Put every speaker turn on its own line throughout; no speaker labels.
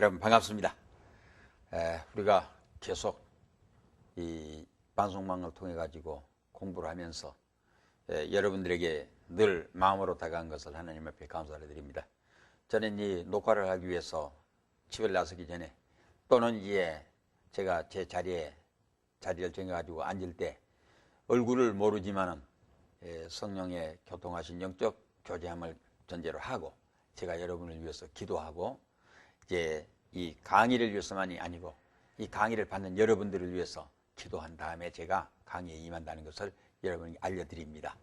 여러분 반갑습니다. 우리가 계속 이 방송망을 통해 가지고 공부를 하면서 여러분들에게 늘 마음으로 다가간 것을 하나님 앞에 감사를 드립니다. 저는 이 녹화를 하기 위해서 집에 나서기 전에 또는 이제 제가 제 자리를 정해 가지고 앉을 때 얼굴을 모르지만은 성령의 교통하신 영적 교제함을 전제로 하고 제가 여러분을 위해서 기도하고 이제 이 강의를 위해서만이 아니고 이 강의를 받는 여러분들을 위해서 기도한 다음에 제가 강의에 임한다는 것을 여러분에게 알려드립니다.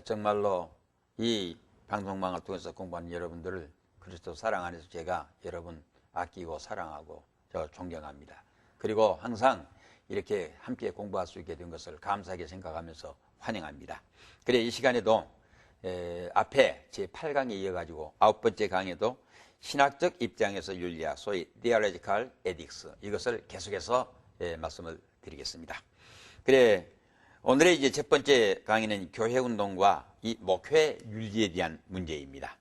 정말로 이 방송망을 통해서 공부하는 여러분들을 그리스도 사랑 안에서 제가 여러분 아끼고 사랑하고 존경합니다. 그리고 항상 이렇게 함께 공부할 수 있게 된 것을 감사하게 생각하면서 환영합니다. 그래 이 시간에도 앞에 제8강에 이어가지고 9번째 강에도 신학적 입장에서 윤리학, 소위 Theological Ethics, 이것을 계속해서 말씀을 드리겠습니다. 그래 오늘의 이제 첫 번째 강의는 교회운동과 이 목회 윤리에 대한 문제입니다.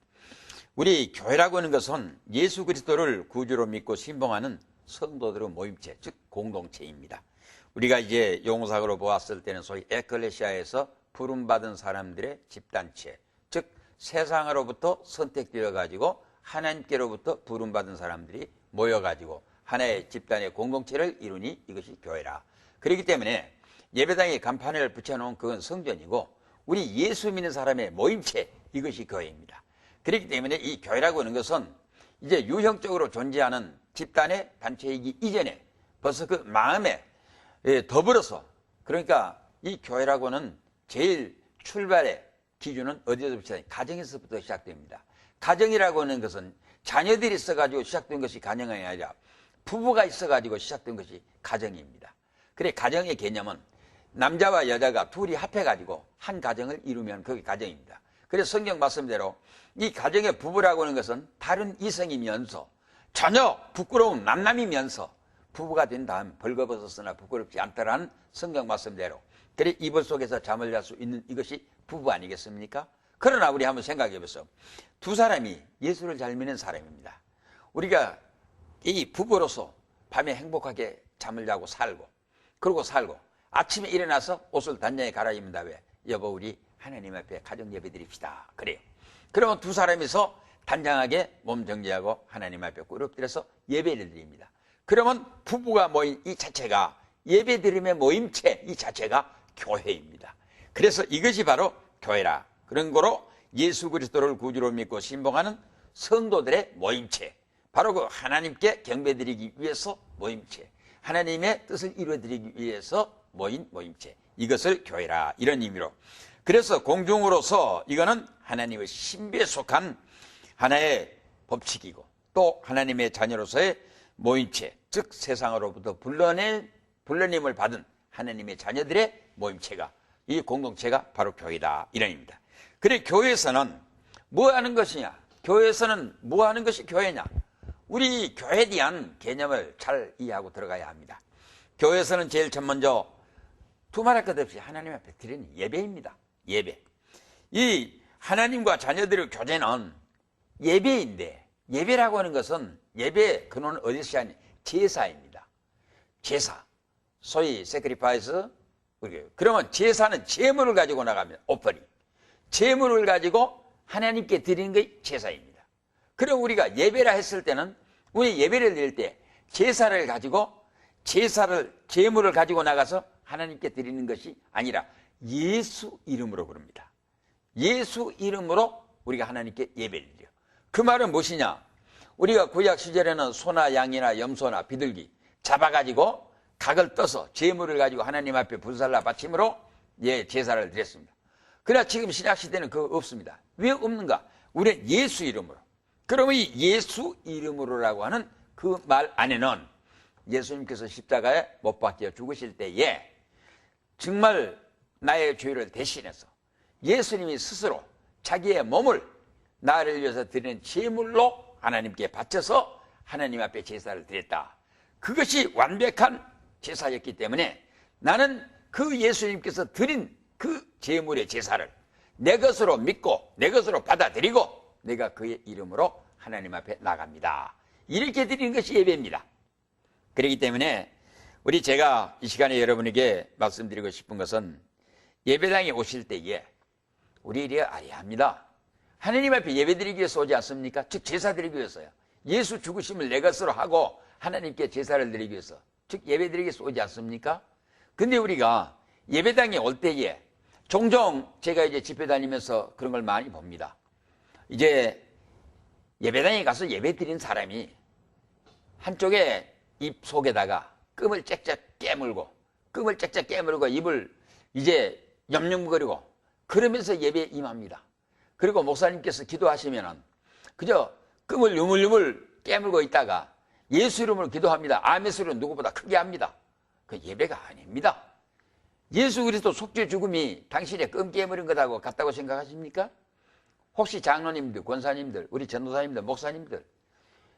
우리 교회라고 하는 것은 예수 그리스도를 구주로 믿고 신봉하는 성도들의 모임체, 즉 공동체입니다. 우리가 이제 용어상으로 보았을 때는 소위 에클레시아에서 부름받은 사람들의 집단체, 즉 세상으로부터 선택되어 가지고 하나님께로부터 부름받은 사람들이 모여가지고 하나의 집단의 공동체를 이루니 이것이 교회라. 그렇기 때문에 예배당에 간판을 붙여놓은 그건 성전이고 우리 예수 믿는 사람의 모임체, 이것이 교회입니다. 그렇기 때문에 이 교회라고 하는 것은 이제 유형적으로 존재하는 집단의 단체이기 이전에 벌써 그 마음에 더불어서, 그러니까 이 교회라고는 제일 출발의 기준은 어디서부터 시작해요? 가정에서부터 시작됩니다. 가정이라고 하는 것은 자녀들이 있어가지고 시작된 것이 가정이 아니라 부부가 있어가지고 시작된 것이 가정입니다. 그래 가정의 개념은 남자와 여자가 둘이 합해가지고 한 가정을 이루면 그게 가정입니다. 그래서 성경 말씀대로 이 가정의 부부라고 하는 것은 다른 이성이면서 전혀 부끄러운 남남이면서 부부가 된 다음 벌거벗었으나 부끄럽지 않다라는 성경 말씀대로 그래 이불 속에서 잠을 잘 수 있는 이것이 부부 아니겠습니까? 그러나 우리 한번 생각해 보세요. 두 사람이 예수를 잘 믿는 사람입니다. 우리가 이 부부로서 밤에 행복하게 잠을 자고 살고 그러고 살고 아침에 일어나서 옷을 단장에 갈아입는다. 왜? 여보 우리 하나님 앞에 가정 예배 드립시다. 그래요. 그러면 두 사람이서 단장하게 몸 정지하고 하나님 앞에 꿇어뜨려서 예배를 드립니다. 그러면 부부가 모인 이 자체가 예배 드림의 모임체 이 자체가 교회입니다. 그래서 이것이 바로 교회라. 그런 거로 예수 그리스도를 구주로 믿고 신봉하는 성도들의 모임체, 바로 그 하나님께 경배드리기 위해서 모임체, 하나님의 뜻을 이루어드리기 위해서 모인 모임체, 이것을 교회라, 이런 의미로. 그래서 공중으로서 이거는 하나님의 신비에 속한 하나의 법칙이고 또 하나님의 자녀로서의 모임체, 즉 세상으로부터 불러님을 받은 하나님의 자녀들의 모임체가, 이 공동체가 바로 교회다, 이런 의미입니다. 그래 교회에서는 뭐 하는 것이냐? 교회에서는 뭐 하는 것이 교회냐? 우리 교회에 대한 개념을 잘 이해하고 들어가야 합니다. 교회에서는 제일 첫 먼저 두말할 것 없이 하나님 앞에 드리는 예배입니다. 예배. 이 하나님과 자녀들의 교제는 예배인데, 예배라고 하는 것은 예배의 근원은 어디서 시작하냐? 제사입니다. 제사. 소위 세크리파이스. 그러면 제사는 제물을 가지고 나가면 오퍼링. 제물을 가지고 하나님께 드리는 게 제사입니다. 그럼 우리가 예배라 했을 때는 우리 예배를 드릴 때 제사를 가지고 제물을 가지고 나가서 하나님께 드리는 것이 아니라 예수 이름으로 부릅니다. 예수 이름으로 우리가 하나님께 예배를 드려요. 그 말은 무엇이냐? 우리가 구약 시절에는 소나 양이나 염소나 비둘기 잡아가지고 각을 떠서 제물을 가지고 하나님 앞에 불살라 바침으로 제사를 드렸습니다. 그러나 지금 신약시대는 그거 없습니다. 왜 없는가? 우리는 예수 이름으로. 그러면 이 예수 이름으로라고 하는 그 말 안에는 예수님께서 십자가에 못 박혀 죽으실 때에 정말 나의 죄를 대신해서 예수님이 스스로 자기의 몸을 나를 위해서 드리는 제물로 하나님께 바쳐서 하나님 앞에 제사를 드렸다. 그것이 완벽한 제사였기 때문에 나는 그 예수님께서 드린 그 제물의 제사를 내 것으로 믿고 내 것으로 받아들이고 내가 그의 이름으로 하나님 앞에 나갑니다. 이렇게 드리는 것이 예배입니다. 그렇기 때문에 제가 이 시간에 여러분에게 말씀드리고 싶은 것은 예배당에 오실 때에 우리 이래 알아야 합니다. 하나님 앞에 예배드리기 위해서 오지 않습니까? 즉 제사드리기 위해서요. 예수 죽으심을 내 것으로 하고 하나님께 제사를 드리기 위해서, 즉 예배드리기 위해서 오지 않습니까? 근데 우리가 예배당에 올 때에 종종 제가 이제 집회 다니면서 그런 걸 많이 봅니다. 이제 예배당에 가서 예배드린 사람이 한쪽에 입 속에다가 끔을 짹짹 깨물고 입을 이제 염염거리고 그러면서 예배에 임합니다. 그리고 목사님께서 기도하시면은 그저 끔을 유물유물 깨물고 있다가 예수 이름으로 기도합니다. 아멘 소리는 누구보다 크게 합니다. 그 예배가 아닙니다. 예수 그리스도 속죄 죽음이 당신의 끔 깨물은 것하고 같다고 생각하십니까? 혹시 장로님들, 권사님들, 우리 전도사님들, 목사님들,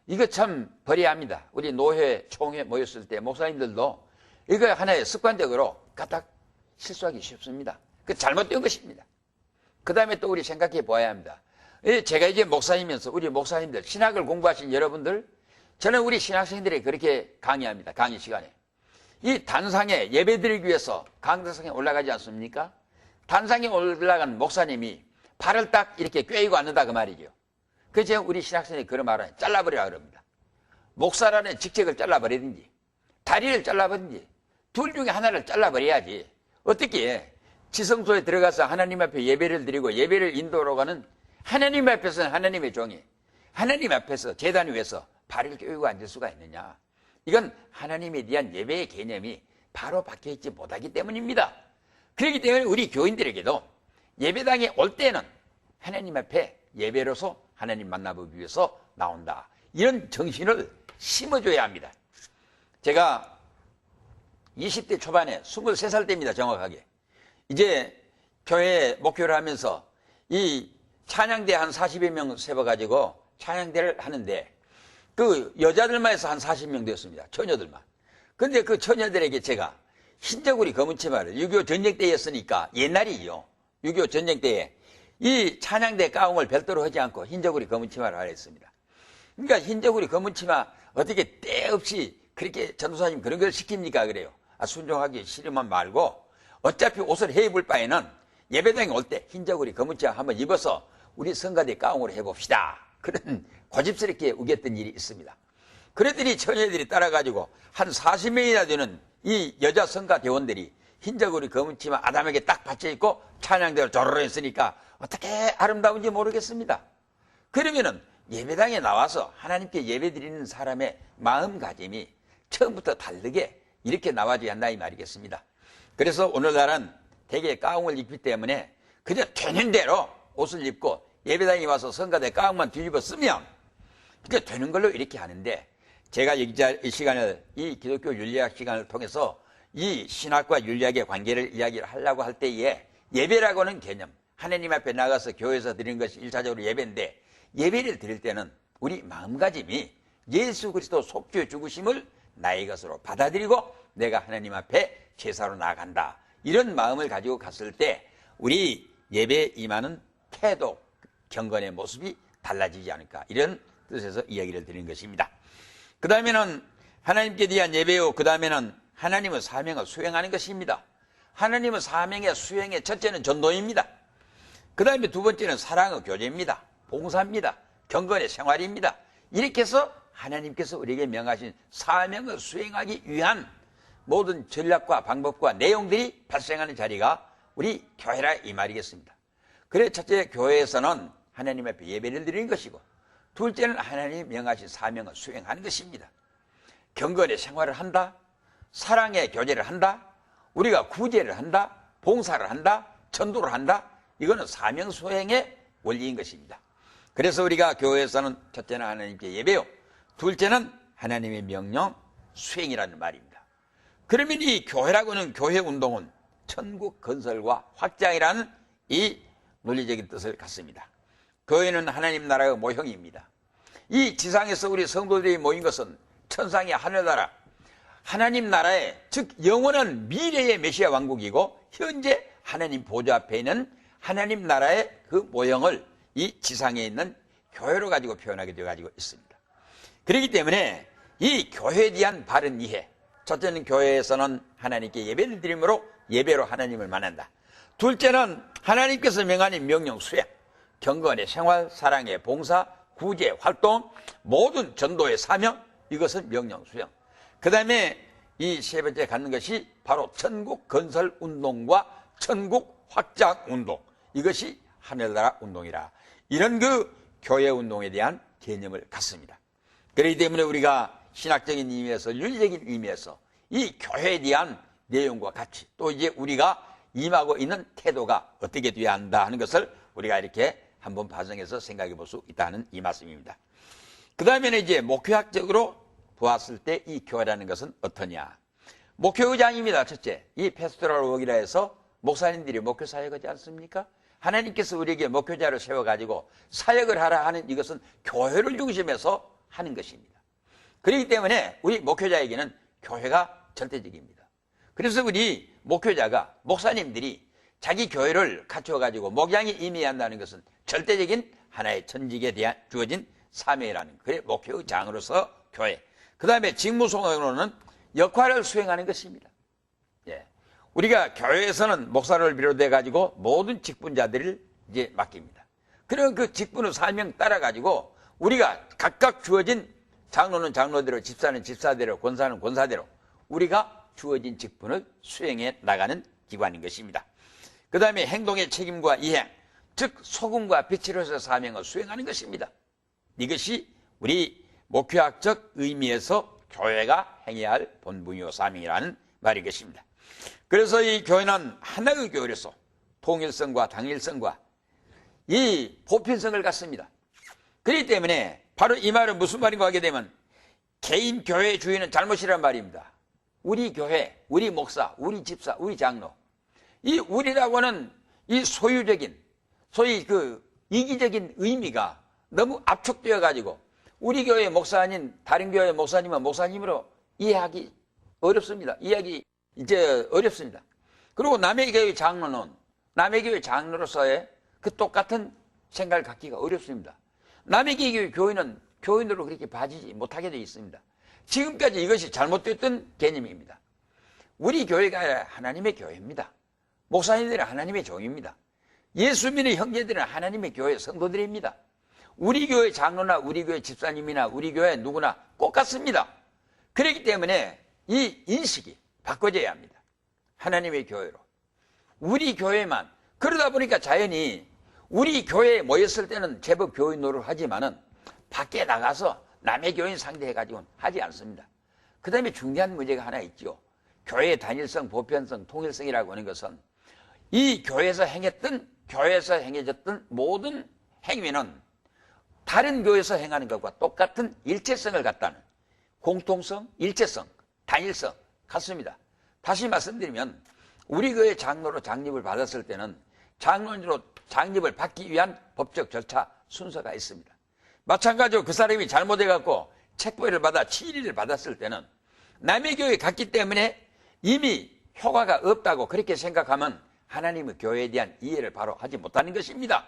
이거 참 버려야 합니다. 우리 노회, 총회 모였을 때 목사님들도 이거 하나의 습관적으로 까딱 실수하기 쉽습니다. 그 잘못된 것입니다. 그 다음에 또 우리 생각해 보아야 합니다. 제가 이제 목사이면서 우리 목사님들, 신학을 공부하신 여러분들, 저는 우리 신학생들이 그렇게 강의합니다. 강의 시간에. 이 단상에 예배드리기 위해서 강단상에 올라가지 않습니까? 단상에 올라간 목사님이 발을 딱 이렇게 꿰고 앉는다 그 말이죠. 그래서 우리 신학생이 그런 말을 잘라버리라 그럽니다. 목사라는 직책을 잘라버리든지 다리를 잘라버리든지 둘 중에 하나를 잘라버려야지. 어떻게 지성소에 들어가서 하나님 앞에 예배를 드리고 예배를 인도로 가는 하나님 앞에서는 하나님의 종이 하나님 앞에서 제단 위에서 발을 꿰고 앉을 수가 있느냐. 이건 하나님에 대한 예배의 개념이 바로 박혀있지 못하기 때문입니다. 그렇기 때문에 우리 교인들에게도 예배당에 올 때는 하나님 앞에 예배로서 하나님 만나보기 위해서 나온다. 이런 정신을 심어줘야 합니다. 제가 20대 초반에 23살 때입니다. 정확하게. 이제 교회에 목회를 하면서 이 찬양대 한 40여 명 세워가지고 찬양대를 하는데 그 여자들만 해서 한 40명 되었습니다. 처녀들만. 근데 그 처녀들에게 제가 흰저고리 검은 치마를 6.25 전쟁 때였으니까 옛날이죠. 6.25 전쟁 때에 이 찬양대 가운을 별도로 하지 않고 흰저고리 검은 치마를 하랬습니다. 그러니까 흰저고리 검은 치마 어떻게 때 없이 그렇게 전도사님 그런 걸 시킵니까? 그래요. 순종하기 싫으면 말고 어차피 옷을 해 입을 바에는 예배당에 올 때 흰저고리 검은 치마 한번 입어서 우리 성가대 가운으로 해봅시다. 그런 고집스럽게 우겼던 일이 있습니다. 그랬더니 처녀들이 따라가지고 한 40명이나 되는 이 여자 성가 대원들이 흰저고리 검은 치마 아담에게 딱 받쳐있고 찬양대로 조르르 했으니까 어떻게 아름다운지 모르겠습니다. 그러면은 예배당에 나와서 하나님께 예배드리는 사람의 마음가짐이 처음부터 다르게 이렇게 나와줘야 한다 이 말이겠습니다. 그래서 오늘날은 대개 가운을 입기 때문에 그저 되는 대로 옷을 입고 예배당에 와서 성가대 가운만 뒤집어 쓰면 그게 되는 걸로 이렇게 하는데, 제가 이 시간을, 이 기독교 윤리학 시간을 통해서 이 신학과 윤리학의 관계를 이야기를 하려고 할 때에 예배라고 하는 개념, 하나님 앞에 나가서 교회에서 드리는 것이 1차적으로 예배인데, 예배를 드릴 때는 우리 마음가짐이 예수 그리스도 속죄 죽으심을 나의 것으로 받아들이고 내가 하나님 앞에 제사로 나아간다. 이런 마음을 가지고 갔을 때 우리 예배에 임하는 태도, 경건의 모습이 달라지지 않을까. 이런 뜻에서 이야기를 드리는 것입니다. 그 다음에는 하나님께 대한 예배요. 그 다음에는 하나님의 사명을 수행하는 것입니다. 하나님의 사명의 수행의 첫째는 전도입니다. 그 다음에 두 번째는 사랑의 교제입니다. 봉사입니다. 경건의 생활입니다. 이렇게 해서 하나님께서 우리에게 명하신 사명을 수행하기 위한 모든 전략과 방법과 내용들이 발생하는 자리가 우리 교회라 이 말이겠습니다. 그래서 첫째, 교회에서는 하나님 앞에 예배를 드리는 것이고, 둘째는 하나님이 명하신 사명을 수행하는 것입니다. 경건의 생활을 한다, 사랑의 교제를 한다, 우리가 구제를 한다, 봉사를 한다, 전도를 한다. 이거는 사명 수행의 원리인 것입니다. 그래서 우리가 교회에서는 첫째는 하나님께 예배요, 둘째는 하나님의 명령 수행이라는 말입니다. 그러면 이 교회라고 하는 교회 운동은 천국 건설과 확장이라는 이 논리적인 뜻을 갖습니다. 교회는 하나님 나라의 모형입니다. 이 지상에서 우리 성도들이 모인 것은 천상의 하늘나라, 하나님 나라의, 즉 영원한 미래의 메시아 왕국이고, 현재 하나님 보좌 앞에 있는 하나님 나라의 그 모형을 이 지상에 있는 교회로 가지고 표현하게 되어 가지고 있습니다. 그렇기 때문에 이 교회에 대한 바른 이해, 첫째는 교회에서는 하나님께 예배를 드림으로 예배로 하나님을 만난다. 둘째는 하나님께서 명하는 명령 수행, 경건의 생활, 사랑의 봉사, 구제 활동, 모든 전도의 사명, 이것은 명령 수행. 그 다음에 이 세 번째 갖는 것이 바로 천국 건설 운동과 천국 확장 운동, 이것이 하늘나라 운동이라, 이런 그 교회 운동에 대한 개념을 갖습니다. 그렇기 때문에 우리가 신학적인 의미에서, 윤리적인 의미에서 이 교회에 대한 내용과 같이, 또 이제 우리가 임하고 있는 태도가 어떻게 돼야 한다 하는 것을 우리가 이렇게 한번 반성해서 생각해 볼 수 있다는 이 말씀입니다. 그 다음에는 이제 목회학적으로 보았을 때 이 교회라는 것은 어떠냐. 목회의장입니다. 첫째, 이 패스토럴 웍이라 해서 목사님들이 목회 사역하지 않습니까? 하나님께서 우리에게 목회자를 세워가지고 사역을 하라 하는 이것은 교회를 중심해서 하는 것입니다. 그렇기 때문에 우리 목회자에게는 교회가 절대적입니다. 그래서 우리 목회자가, 목사님들이 자기 교회를 갖춰가지고 목양에 임해야 한다는 것은 절대적인 하나의 전직에 대한 주어진 사명이라는, 그래 목회의 장으로서 교회. 그 다음에 직무소명으로는 역할을 수행하는 것입니다. 예. 우리가 교회에서는 목사를 비롯해가지고 모든 직분자들을 이제 맡깁니다. 그런 그 직분의 사명 따라가지고 우리가 각각 주어진, 장로는 장로대로, 집사는 집사대로, 권사는 권사대로 우리가 주어진 직분을 수행해 나가는 기관인 것입니다. 그 다음에 행동의 책임과 이행, 즉 소금과 빛으로서 사명을 수행하는 것입니다. 이것이 우리 목회학적 의미에서 교회가 행해야 할 본분이요 사명이라는 말이겠습니다. 그래서 이 교회는 하나의 교회로서 통일성과 당일성과 이 보편성을 갖습니다. 그렇기 때문에 바로 이 말은 무슨 말인가 하게 되면, 개인 교회 주인은 잘못이란 말입니다. 우리 교회, 우리 목사, 우리 집사, 우리 장로, 이 우리라고는 이 소유적인, 소위 그 이기적인 의미가 너무 압축되어 가지고 우리 교회 목사 아닌 다른 교회 목사님은 목사님으로 이해하기 어렵습니다. 이해하기 이제 어렵습니다. 그리고 남의 교회 장로는 남의 교회 장로로서의 그 똑같은 생각을 갖기가 어렵습니다. 남의 교회 교인은 교인으로 그렇게 봐주지 못하게 되어 있습니다. 지금까지 이것이 잘못됐던 개념입니다. 우리 교회가 하나님의 교회입니다. 목사님들은 하나님의 종입니다. 예수 믿는 형제들은 하나님의 교회 성도들입니다. 우리 교회 장로나 우리 교회 집사님이나 우리 교회 누구나 똑같습니다. 그렇기 때문에 이 인식이 바꿔져야 합니다. 하나님의 교회로. 우리 교회만. 그러다 보니까 자연히 우리 교회에 모였을 때는 제법 교인 노릇을 하지만은 밖에 나가서 남의 교인 상대해가지고는 하지 않습니다. 그 다음에 중요한 문제가 하나 있죠. 교회의 단일성, 보편성, 통일성이라고 하는 것은 이 교회에서 행해졌던 모든 행위는 다른 교회에서 행하는 것과 똑같은 일체성을 갖다는 공통성, 일체성, 단일성 같습니다. 다시 말씀드리면 우리 교회 장로로 장립을 받았을 때는 장로로 장립을 받기 위한 법적 절차 순서가 있습니다. 마찬가지로 그 사람이 잘못해갖고 책벌을 받아 치리를 받았을 때는 남의 교회에 갔기 때문에 이미 효과가 없다고 그렇게 생각하면 하나님의 교회에 대한 이해를 바로 하지 못하는 것입니다.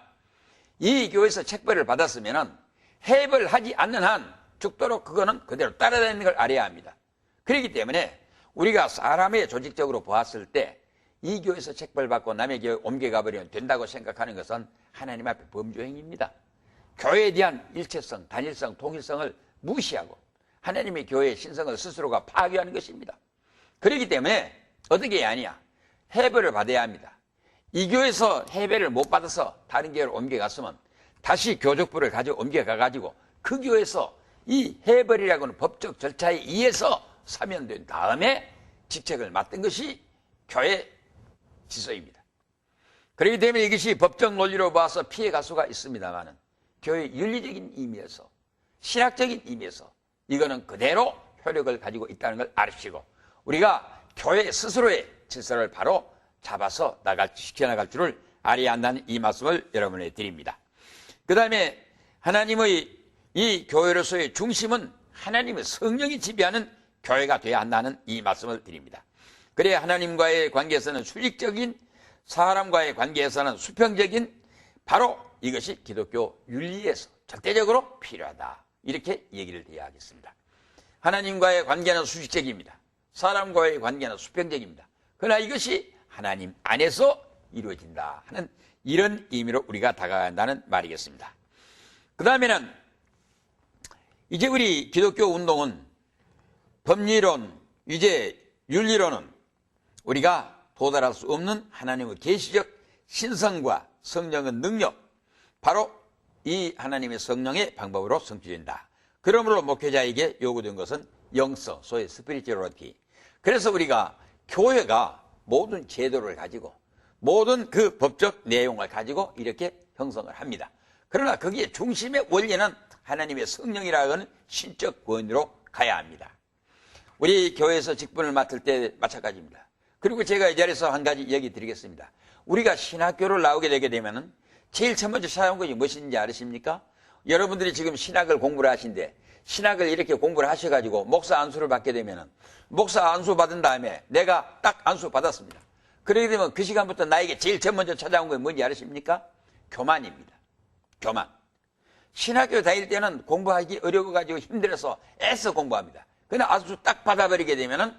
이 교회에서 책벌을 받았으면 해입을 하지 않는 한 죽도록 그거는 그대로 따라다니는 걸 알아야 합니다. 그렇기 때문에 우리가 사람의 조직적으로 보았을 때 이 교회에서 책벌 받고 남의 교회에 옮겨가 버리면 된다고 생각하는 것은 하나님 앞에 범죄행위입니다. 교회에 대한 일체성, 단일성, 통일성을 무시하고 하나님의 교회의 신성을 스스로가 파괴하는 것입니다. 그렇기 때문에 어떻게 해야 하냐? 해배를 받아야 합니다. 이 교회에서 해배를 못 받아서 다른 교회로 옮겨갔으면 다시 교족부를 가지고 옮겨가가지고 그 교회에서 이 해배이라고 하는 법적 절차에 의해서 사면된 다음에 직책을 맡은 것이 교회 지서입니다. 그렇기 때문에 이것이 법적 논리로 봐서 피해갈 수가 있습니다만은 교회 윤리적인 의미에서, 신학적인 의미에서 이거는 그대로 효력을 가지고 있다는 걸 아시고 우리가 교회 스스로의 질서를 바로 잡아서 지켜나갈 줄을 알아야 한다는 이 말씀을 여러분에 드립니다. 그 다음에 하나님의 이 교회로서의 중심은 하나님의 성령이 지배하는 교회가 되어야 한다는 이 말씀을 드립니다. 그래야 하나님과의 관계에서는 수직적인, 사람과의 관계에서는 수평적인, 바로 이것이 기독교 윤리에서 절대적으로 필요하다. 이렇게 얘기를 해야 하겠습니다. 하나님과의 관계는 수직적입니다. 사람과의 관계는 수평적입니다. 그러나 이것이 하나님 안에서 이루어진다 하는 이런 의미로 우리가 다가간다는 말이겠습니다. 그 다음에는 이제 우리 기독교 운동은 법리론, 이제 윤리론은 우리가 도달할 수 없는 하나님의 계시적 신성과 성령의 능력, 바로 이 하나님의 성령의 방법으로 성취된다. 그러므로 목회자에게 요구된 것은 영성, 소위 스피리추얼리티. 그래서 우리가 교회가 모든 제도를 가지고 모든 그 법적 내용을 가지고 이렇게 형성을 합니다. 그러나 거기에 중심의 원리는 하나님의 성령이라고 하는 신적 권위로 가야 합니다. 우리 교회에서 직분을 맡을 때 마찬가지입니다. 그리고 제가 이 자리에서 한 가지 얘기 드리겠습니다. 우리가 신학교를 나오게 되게 되면은 제일 첫 번째 찾아온 것이 무엇인지 아십니까? 여러분들이 지금 신학을 공부를 하신데 신학을 이렇게 공부를 하셔가지고 목사 안수를 받게 되면은 목사 안수 받은 다음에 내가 딱 안수 받았습니다. 그러게 되면 그 시간부터 나에게 제일 먼저 찾아온 것이 뭔지 아십니까? 교만입니다. 교만. 신학교 다닐 때는 공부하기 어려워가지고 힘들어서 애써 공부합니다. 그러나 안수 딱 받아버리게 되면은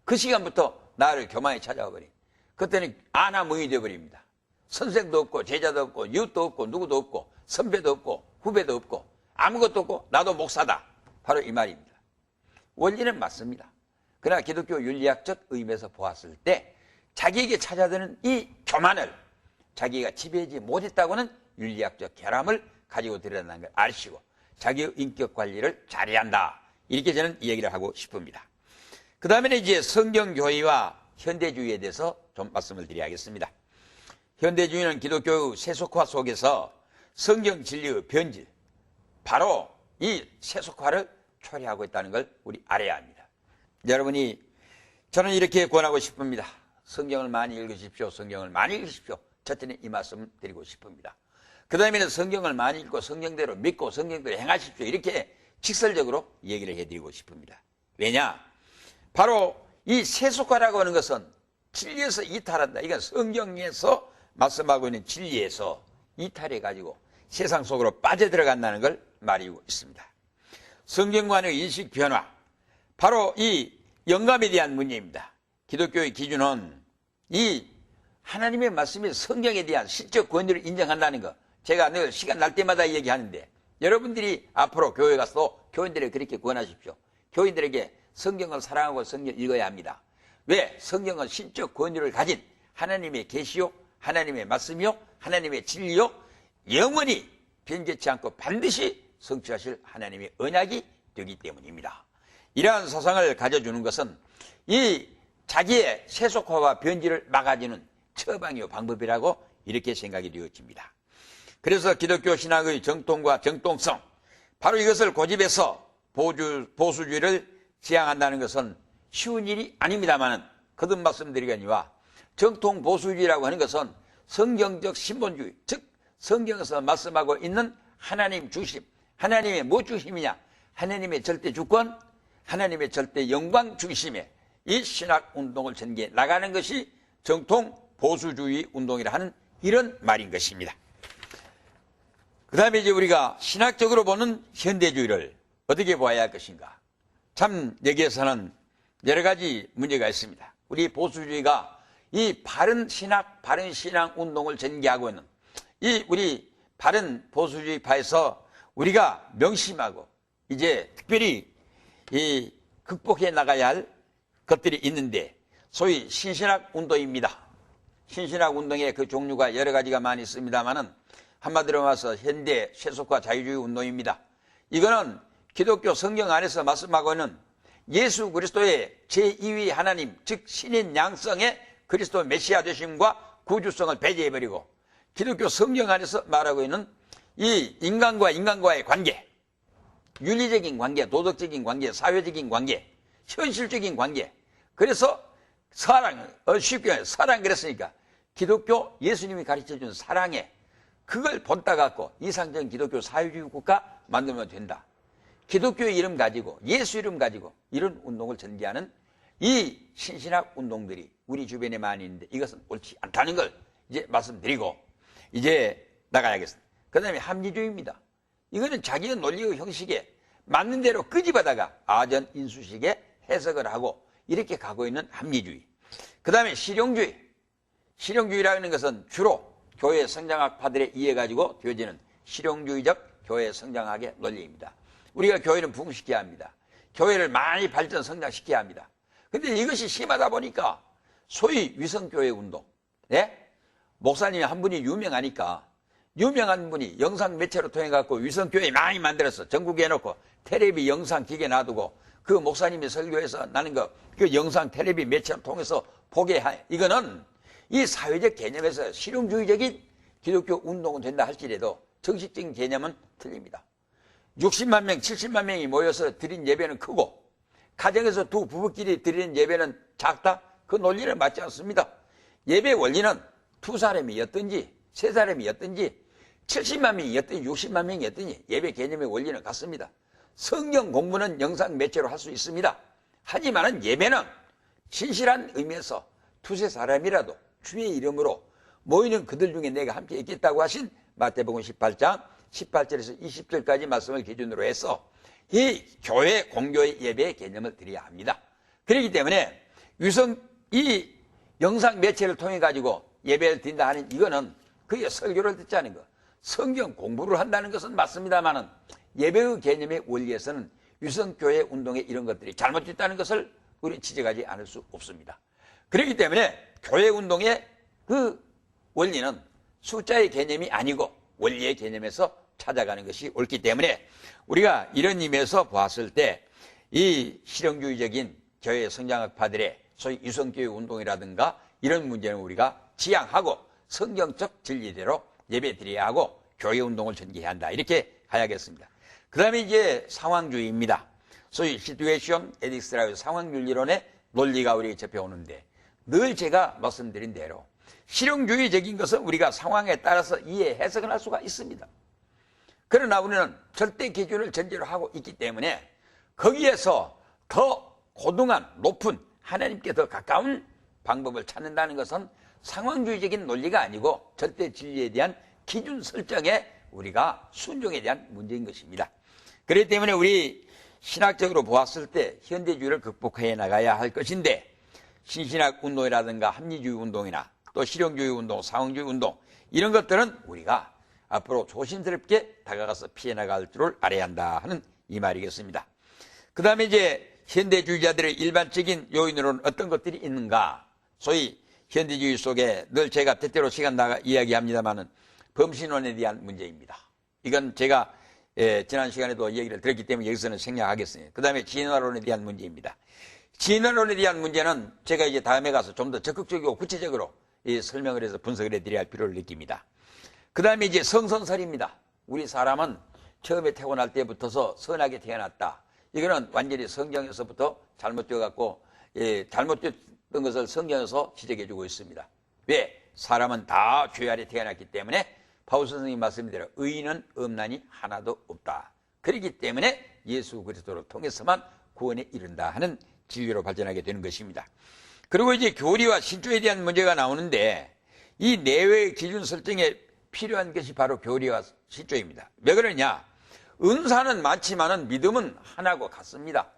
그 시간부터 나를 교만이 찾아와 버린. 그때는 아나무인이 되어버립니다. 선생도 없고 제자도 없고 이웃도 없고 누구도 없고 선배도 없고 후배도 없고 아무것도 없고 나도 목사다. 바로 이 말입니다. 원리는 맞습니다. 그러나 기독교 윤리학적 의미에서 보았을 때 자기에게 찾아드는 이 교만을 자기가 지배하지 못했다고는 윤리학적 결함을 가지고 들여다는 걸 아시고 자기의 인격 관리를 잘해야 한다. 이렇게 저는 이야기를 하고 싶습니다. 그 다음에는 이제 성경교회와 현대주의에 대해서 좀 말씀을 드려야겠습니다. 현대주의는 기독교의 세속화 속에서 성경 진리의 변질, 바로 이 세속화를 초래하고 있다는 걸 우리 알아야 합니다. 여러분이 저는 이렇게 권하고 싶습니다. 성경을 많이 읽으십시오. 성경을 많이 읽으십시오. 첫째는 이 말씀 드리고 싶습니다. 그 다음에는 성경을 많이 읽고 성경대로 믿고 성경대로 행하십시오. 이렇게 직설적으로 얘기를 해드리고 싶습니다. 왜냐? 바로 이 세속화라고 하는 것은 진리에서 이탈한다. 이건 성경에서 말씀하고 있는 진리에서 이탈해가지고 세상 속으로 빠져들어간다는 걸 말이고 있습니다. 성경관의 인식 변화, 바로 이 영감에 대한 문제입니다. 기독교의 기준은 이 하나님의 말씀이 성경에 대한 실적 권위를 인정한다는 것. 제가 늘 시간 날 때마다 얘기하는데 여러분들이 앞으로 교회 가서 교인들에게 그렇게 권하십시오. 교인들에게 성경을 사랑하고 성경 읽어야 합니다. 왜? 성경은 신적 권위를 가진 하나님의 계시요, 하나님의 말씀이요, 하나님의 진리요, 영원히 변개치 않고 반드시 성취하실 하나님의 언약이 되기 때문입니다. 이러한 사상을 가져주는 것은 이 자기의 세속화와 변질을 막아주는 처방이요 방법이라고 이렇게 생각이 되어집니다. 그래서 기독교 신학의 정통과 정통성, 바로 이것을 고집해서 보수주의를 지향한다는 것은 쉬운 일이 아닙니다만은 거듭 말씀드리거니와 정통 보수주의라고 하는 것은 성경적 신본주의, 즉 성경에서 말씀하고 있는 하나님 주심, 하나님의 뭐 주심이냐? 하나님의 절대 주권, 하나님의 절대 영광 중심의 이 신학 운동을 전개해 나가는 것이 정통 보수주의 운동이라 하는 이런 말인 것입니다. 그 다음에 이제 우리가 신학적으로 보는 현대주의를 어떻게 보아야 할 것인가? 참 여기에서는 여러 가지 문제가 있습니다. 우리 보수주의가 이 바른 신학, 바른 신앙 운동을 전개하고 있는 이 우리 바른 보수주의파에서 우리가 명심하고 이제 특별히 이 극복해 나가야 할 것들이 있는데 소위 신신학 운동입니다. 신신학 운동의 그 종류가 여러 가지가 많이 있습니다만은 한마디로 말해서 현대 세속화 자유주의 운동입니다. 이거는 기독교 성경 안에서 말씀하고 있는 예수 그리스도의 제2위 하나님, 즉 신인 양성의 그리스도 메시아 되심과 구주성을 배제해버리고 기독교 성경 안에서 말하고 있는 이 인간과 인간과의 관계, 윤리적인 관계, 도덕적인 관계, 사회적인 관계, 현실적인 관계. 그래서 사랑, 쉽게 말해 사랑 그랬으니까 기독교 예수님이 가르쳐준 사랑에 그걸 본따 갖고 이상적인 기독교 사회주의 국가 만들면 된다. 기독교의 이름 가지고 예수 이름 가지고 이런 운동을 전개하는 이 신신학 운동들이 우리 주변에 많이 있는데 이것은 옳지 않다는 걸 이제 말씀드리고 이제 나가야겠습니다. 그 다음에 합리주의입니다. 이거는 자기의 논리의 형식에 맞는 대로 끄집어다가 아전인수식에 해석을 하고 이렇게 가고 있는 합리주의. 그 다음에 실용주의. 실용주의라는 것은 주로 교회 성장학파들에 의해 가지고 되어지는 실용주의적 교회 성장학의 논리입니다. 우리가 교회는 부흥시켜야 합니다. 교회를 많이 발전 성장시켜야 합니다. 근데 이것이 심하다 보니까 소위 위성교회 운동, 예? 목사님이 한 분이 유명하니까 유명한 분이 영상 매체로 통해 갖고 위성교회 많이 만들었어. 전국에 해놓고 텔레비 영상 기계 놔두고 그 목사님이 설교해서 나는 그 영상 텔레비 매체를 통해서 보게 해. 이거는 이 사회적 개념에서 실용주의적인 기독교 운동은 된다 할지라도 정식적인 개념은 틀립니다. 60만 명, 70만 명이 모여서 드린 예배는 크고 가정에서 두 부부끼리 드리는 예배는 작다? 그 논리는 맞지 않습니다. 예배 원리는 두 사람이었든지 세 사람이었든지 70만 명이었든지 60만 명이었든지 예배 개념의 원리는 같습니다. 성경 공부는 영상 매체로 할 수 있습니다. 하지만 예배는 진실한 의미에서 두세 사람이라도 주의 이름으로 모이는 그들 중에 내가 함께 있겠다고 하신 마태복음 18장 18절에서 20절까지 말씀을 기준으로 해서 이 교회 공교의 예배의 개념을 드려야 합니다. 그렇기 때문에 이 영상 매체를 통해 가지고 예배를 드린다 하는 이거는 그의 설교를 듣자는 것, 성경 공부를 한다는 것은 맞습니다만은 예배의 개념의 원리에서는 위성교회 운동의 이런 것들이 잘못됐다는 것을 우리 지적하지 않을 수 없습니다. 그렇기 때문에 교회 운동의 그 원리는 숫자의 개념이 아니고 원리의 개념에서 찾아가는 것이 옳기 때문에 우리가 이런 의미에서 보았을 때 이 실용주의적인 교회 성장학파들의 소위 위성교회 운동이라든가 이런 문제는 우리가 지양하고 성경적 진리대로 예배드려야 하고 교회 운동을 전개해야 한다. 이렇게 가야겠습니다. 그 다음에 이제 상황주의입니다. 소위 시츄에이션 에딕스라고 상황윤리론의 논리가 우리에게 접해오는데 늘 제가 말씀드린 대로 실용주의적인 것은 우리가 상황에 따라서 이해 해석을 할 수가 있습니다. 그러나 우리는 절대 기준을 전제로 하고 있기 때문에 거기에서 더 고등한 높은 하나님께 더 가까운 방법을 찾는다는 것은 상황주의적인 논리가 아니고 절대 진리에 대한 기준 설정에 우리가 순종에 대한 문제인 것입니다. 그렇기 때문에 우리 신학적으로 보았을 때 현대주의를 극복해 나가야 할 것인데 신신학 운동이라든가 합리주의 운동이나 또 실용주의 운동, 상황주의 운동 이런 것들은 우리가 앞으로 조심스럽게 다가가서 피해 나갈 줄을 알아야 한다 하는 이 말이겠습니다. 그 다음에 이제 현대주의자들의 일반적인 요인으로는 어떤 것들이 있는가? 소위 현대주의 속에 늘 제가 때때로 시간 나가 이야기합니다만은 범신론에 대한 문제입니다. 이건 제가 지난 시간에도 얘기를 들었기 때문에 여기서는 생략하겠습니다. 그 다음에 진화론에 대한 문제입니다. 진화론에 대한 문제는 제가 이제 다음에 가서 좀 더 적극적이고 구체적으로 설명을 해서 분석을 해드려야 할 필요를 느낍니다. 그 다음에 이제 성선설입니다. 우리 사람은 처음에 태어날 때부터서 선하게 태어났다. 이거는 완전히 성경에서부터 잘못되어갖고 잘못됐던 것을 성경에서 지적해주고 있습니다. 왜? 사람은 다 죄 아래 태어났기 때문에 바울 선생님 말씀대로 의인은 없나니 하나도 없다. 그렇기 때문에 예수 그리스도를 통해서만 구원에 이른다 하는 진리로 발전하게 되는 것입니다. 그리고 이제 교리와 신조에 대한 문제가 나오는데 이 내외의 기준 설정에 필요한 것이 바로 교리와 신조입니다. 왜 그러냐? 은사는 많지만은 믿음은 하나고 같습니다.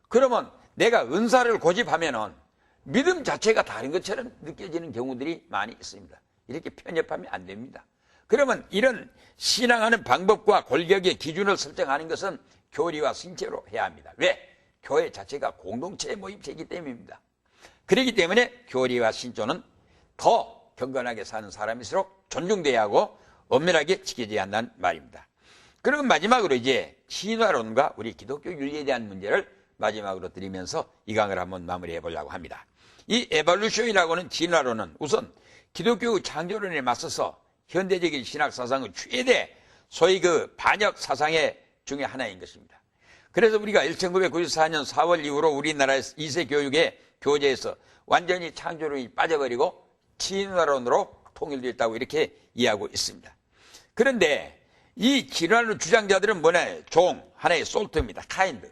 그러면 내가 은사를 고집하면은 믿음 자체가 다른 것처럼 느껴지는 경우들이 많이 있습니다. 이렇게 편협하면 안 됩니다. 그러면 이런 신앙하는 방법과 골격의 기준을 설정하는 것은 교리와 신체로 해야 합니다. 왜? 교회 자체가 공동체 모임체이기 때문입니다. 그렇기 때문에 교리와 신조는 더 경건하게 사는 사람일수록 존중돼야 하고 엄밀하게 지켜져야 한다는 말입니다. 그리고 마지막으로 이제 진화론과 우리 기독교 윤리에 대한 문제를 마지막으로 드리면서 이 강을 한번 마무리해 보려고 합니다. 이 에볼루션이라고는 진화론은 우선 기독교 창조론에 맞서서 현대적인 신학 사상의 최대 소위 그 반역 사상의 중에 하나인 것입니다. 그래서 우리가 1994년 4월 이후로 우리나라의 2세 교육의 교재에서 완전히 창조론이 빠져버리고 진화론으로 통일되었다고 이렇게 이해하고 있습니다. 그런데 이 진화론 주장자들은 뭐냐? 종, 하나의 솔트입니다. 카인드.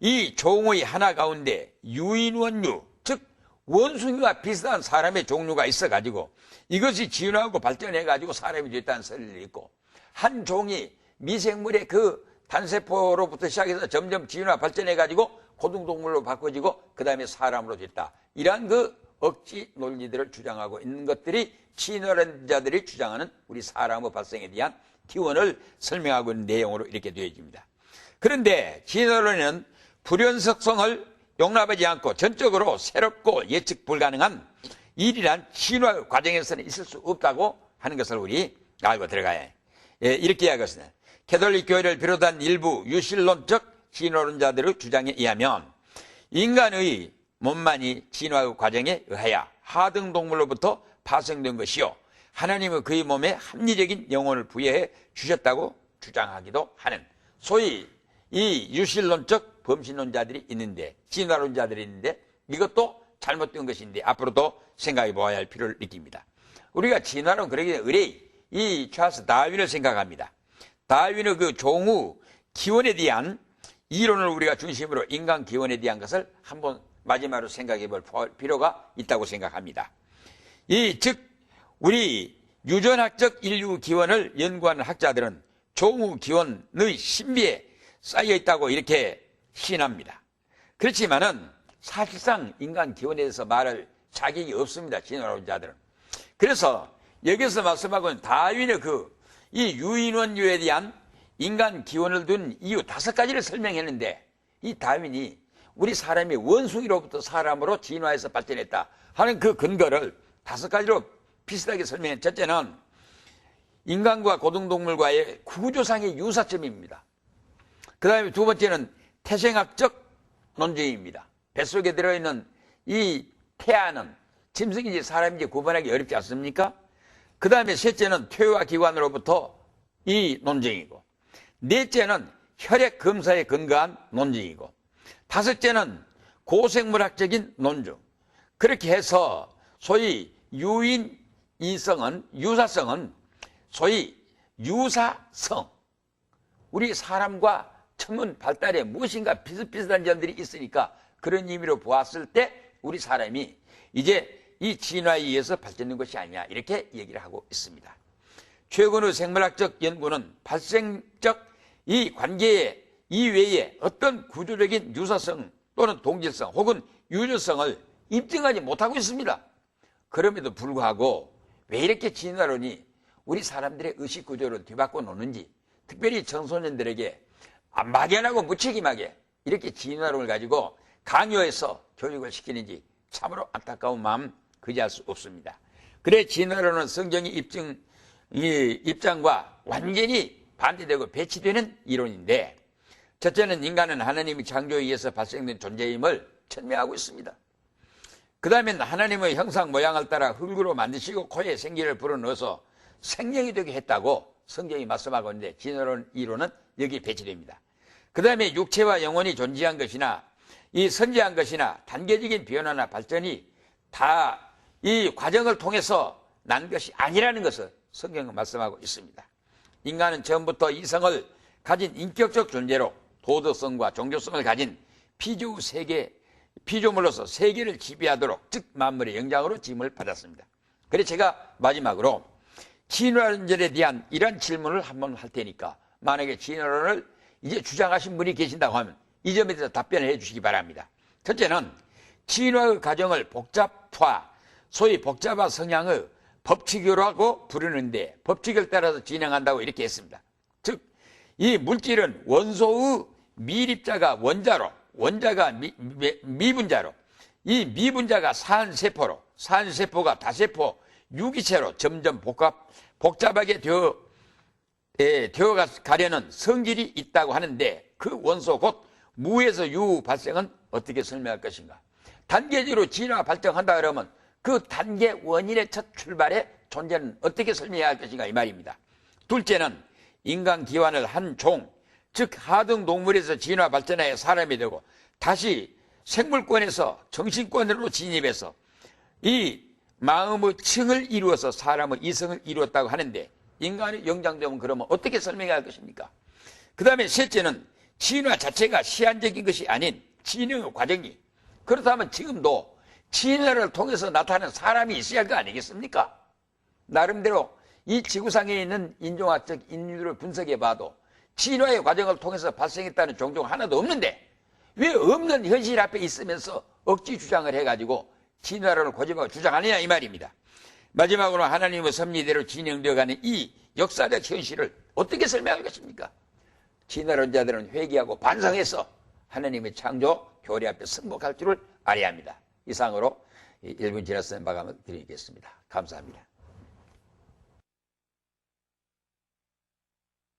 이 종의 하나 가운데 유인원류, 즉 원숭이와 비슷한 사람의 종류가 있어가지고 이것이 진화하고 발전해가지고 사람이 됐다는 설리를 있고 한 종이 미생물의 그 단세포로부터 시작해서 점점 진화 발전해가지고 고등동물로 바꿔지고 그 다음에 사람으로 됐다. 이러한 그 억지 논리들을 주장하고 있는 것들이 진화론자들이 주장하는 우리 사람의 발생에 대한 기원을 설명하고 있는 내용으로 이렇게 되어집니다. 그런데 진화론은 불연속성을 용납하지 않고 전적으로 새롭고 예측 불가능한 일이란 진화 과정에서는 있을 수 없다고 하는 것을 우리 알고 들어가야 해. 이렇게 이야기했습니다. 캐톨릭 교회를 비롯한 일부 유실론적 진화론자들의 주장에 의하면 인간의 몸만이 진화의 과정에 의하여 하등동물로부터 파생된 것이요 하나님은 그의 몸에 합리적인 영혼을 부여해 주셨다고 주장하기도 하는 소위 이 유실론적 범신론자들이 있는데 진화론자들이 있는데 이것도 잘못된 것인데 앞으로도 생각해 보아야 할 필요를 느낍니다. 우리가 진화론 그러기 의뢰 이 찰스 다윈을 생각합니다. 다윈의 그 종의 기원에 대한 이론을 우리가 중심으로 인간 기원에 대한 것을 한번 마지막으로 생각해 볼 필요가 있다고 생각합니다. 즉 우리 유전학적 인류 기원을 연구하는 학자들은 종의 기원의 신비에 쌓여 있다고 이렇게 시인합니다. 그렇지만은 사실상 인간 기원에 대해서 말할 자격이 없습니다. 진화론자들은. 그래서 여기서 말씀하고 있는 다윈의 이 유인원류에 대한 인간 기원을 둔 이유 5가지를 설명했는데 이 다윈이 우리 사람이 원숭이로부터 사람으로 진화해서 발전했다 하는 그 근거를 5가지로 비슷하게 설명해. 첫째는 인간과 고등동물과의 구조상의 유사점입니다. 그 다음에 두 번째는 태생학적 논쟁입니다. 뱃속에 들어있는 이 태아는 짐승인지 사람인지 구분하기 어렵지 않습니까? 그 다음에 셋째는 퇴화 기관으로부터 이 논쟁이고 넷째는 혈액 검사에 근거한 논쟁이고 다섯째는 고생물학적인 논증. 그렇게 해서 소위 유사성은 소위 유사성. 우리 사람과 천문 발달에 무엇인가 비슷비슷한 점들이 있으니까 그런 의미로 보았을 때 우리 사람이 이제 이 진화에 의해서 발전된 것이 아니냐 이렇게 얘기를 하고 있습니다. 최근의 생물학적 연구는 발생적 이 관계 이외에 어떤 구조적인 유사성 또는 동질성 혹은 유효성을 입증하지 못하고 있습니다. 그럼에도 불구하고 왜 이렇게 진화론이 우리 사람들의 의식구조를 뒤바꿔 놓는지 특별히 청소년들에게 막연하고 무책임하게 이렇게 진화론을 가지고 강요해서 교육을 시키는지 참으로 안타까운 마음 그지할 수 없습니다. 그래 진화론은 성경의 입장과 완전히 반대되고 배치되는 이론인데 첫째는 인간은 하나님의 창조에 의해서 발생된 존재임을 천명하고 있습니다. 그 다음엔 하나님의 형상 모양을 따라 흙으로 만드시고 코에 생기를 불어넣어서 생명이 되게 했다고 성경이 말씀하고 있는데 진화론 이론은 여기에 배치됩니다. 그 다음에 육체와 영혼이 존재한 것이나 이 선재한 것이나 단계적인 변화나 발전이 다 이 과정을 통해서 난 것이 아니라는 것을 성경은 말씀하고 있습니다. 인간은 처음부터 이성을 가진 인격적 존재로 도덕성과 종교성을 가진 피조물로서 세계를 지배하도록 즉 만물의 영장으로 지음을 받았습니다. 그래서 제가 마지막으로 진화론에 대한 이런 질문을 한번 할 테니까 만약에 진화론을 이제 주장하신 분이 계신다고 하면 이 점에 대해서 답변을 해 주시기 바랍니다. 첫째는 진화의 과정을 복잡화, 소위 복잡화 성향의 법칙이라고 부르는데 법칙을 따라서 진행한다고 이렇게 했습니다. 즉, 이 물질은 원소의 밀입자가 원자로, 원자가 미분자로, 이 미분자가 산세포로, 산세포가 다세포, 유기체로 점점 복잡하게 되어가려는 성질이 있다고 하는데 그 원소 곧 무에서 유 발생은 어떻게 설명할 것인가? 단계적으로 진화 발전한다 그러면 그 단계 원인의 첫 출발의 존재는 어떻게 설명해야 할 것인가 이 말입니다. 둘째는 인간 기원을 한 종, 즉 하등 동물에서 진화 발전하여 사람이 되고 다시 생물권에서 정신권으로 진입해서 이 마음의 층을 이루어서 사람의 이성을 이루었다고 하는데 인간의 영장되면 그러면 어떻게 설명해야 할 것입니까? 그 다음에 셋째는 진화 자체가 시한적인 것이 아닌 진행의 과정이 그렇다면 지금도 진화를 통해서 나타나는 사람이 있어야 할 거 아니겠습니까? 나름대로 이 지구상에 있는 인종학적 인류를 분석해 봐도 진화의 과정을 통해서 발생했다는 종종 하나도 없는데 왜 없는 현실 앞에 있으면서 억지 주장을 해가지고 진화론을 고집하고 주장하느냐 이 말입니다. 마지막으로 하나님의 섭리대로 진행되어가는 이 역사적 현실을 어떻게 설명할 것입니까? 진화론자들은 회개하고 반성해서 하나님의 창조 교리 앞에 승복할 줄을 알아야 합니다. 이상으로 1분 지났으면 마감을 드리겠습니다. 감사합니다.